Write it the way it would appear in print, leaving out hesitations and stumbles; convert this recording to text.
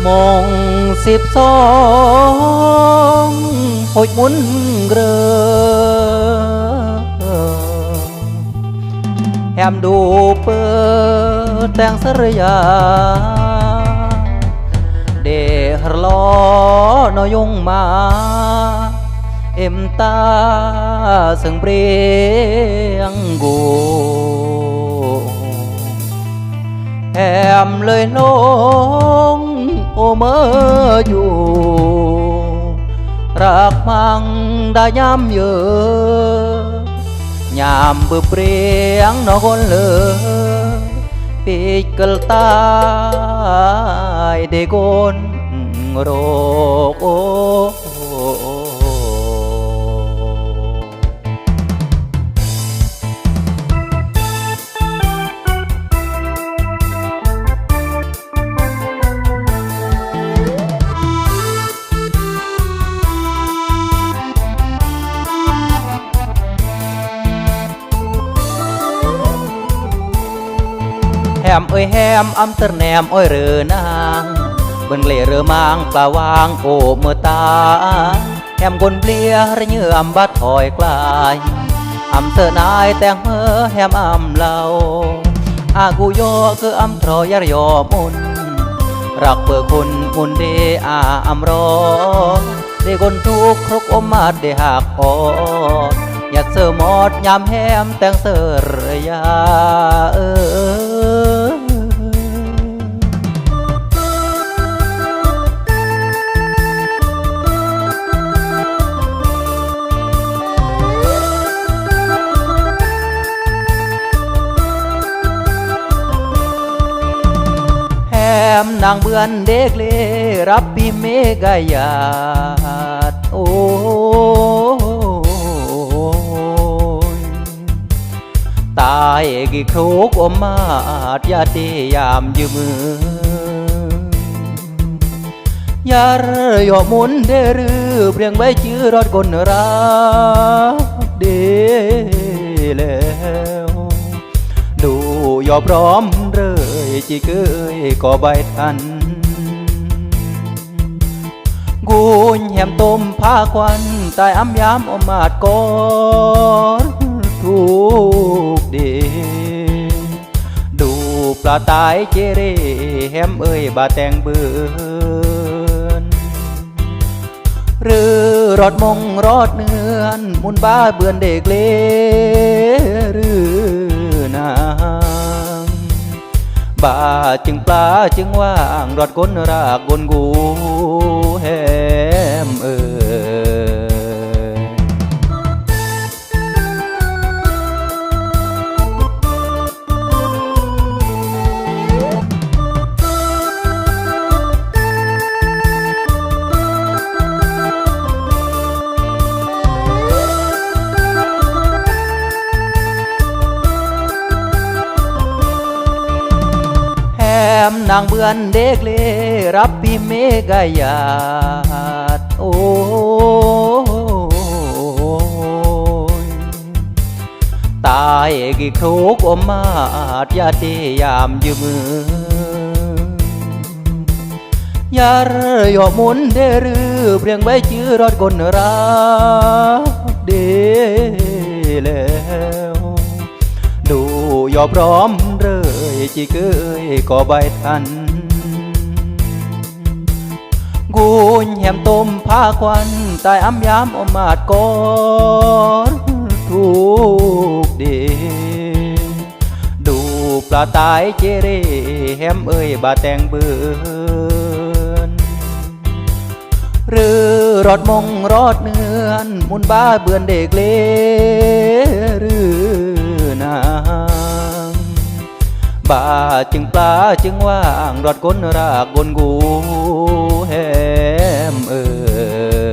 มอง12หดมุนเกลอแฮมดูเปิดแต่งสรยาเดฮรลอนอยงมาเอ็มตาสึงเปรียงกูแฮมเลยลงโอเมื่ออยู่รักมังได้ย้ำเยอะยามเบื่อเปรียงนอคนเลอปีกลตายเดกนโรโอแฮมเอ้ยแฮมอำเตอร์แนมอ้อยเรือนางเบิ่งเล่เรือมางปลาวางโอเมื่อตาแฮมกนเปลียระเยื่อบัดถอยกลายอำเตอร์นายแต่งเมื่อแฮมอำเล่าอากูโยคืออำทรอยรยอมุนรักเพื่อคุณมุนเดอาอำรอเดคนทุกครกอมมาดเดหักออดอยากเสือหมดยามแฮมแต่งเสือยานางเบือนเด็กเลรับปีเมกายาดโอ้ตายกี่ครุกอมมาดยาดียามยืมือยารยอมุนเดรือเปลี่ยงใบจื้อรอดกนรักเดแล้วดูยอพร้อมเรื่อยจีเกยก็ใบทันกูแหมต้มผ้าควันตายอ้ำยามอมาดก้อนทุกดีดูปลาตายเจเรแฮมเอ้ยบาแตงเบือนหรือรอดมงรอดเนือนมุนบ้าเบือนเด็กเล่หรือนางบาจึงปลาจึงว่างรอดก้นรากกนกูแฮมเอ้ยนางเบือนเด็กเลรับปีเมกายาดโอ้ตายกี่ครุกอมมาดยาดียามยืมือยารยอมุนเดรือเปลี่ยงใบจื้อรอดกนรักเดแล้วดูยอพร้อมเรื่อยจีเกยก็ใบทันกูแหมต้มผ้าควันตายอ้ำยามอมาดก้อนทุกดีดูปลาตายเจเรแฮมเอ้ยบาแตงเบือนหรือรอดมงรอดเนือนมุนบ้าเบือนเด็กเล่หรือนางบาจึงปลาจึงว่างรอดก้นรากกนกูแฮมเอ้ย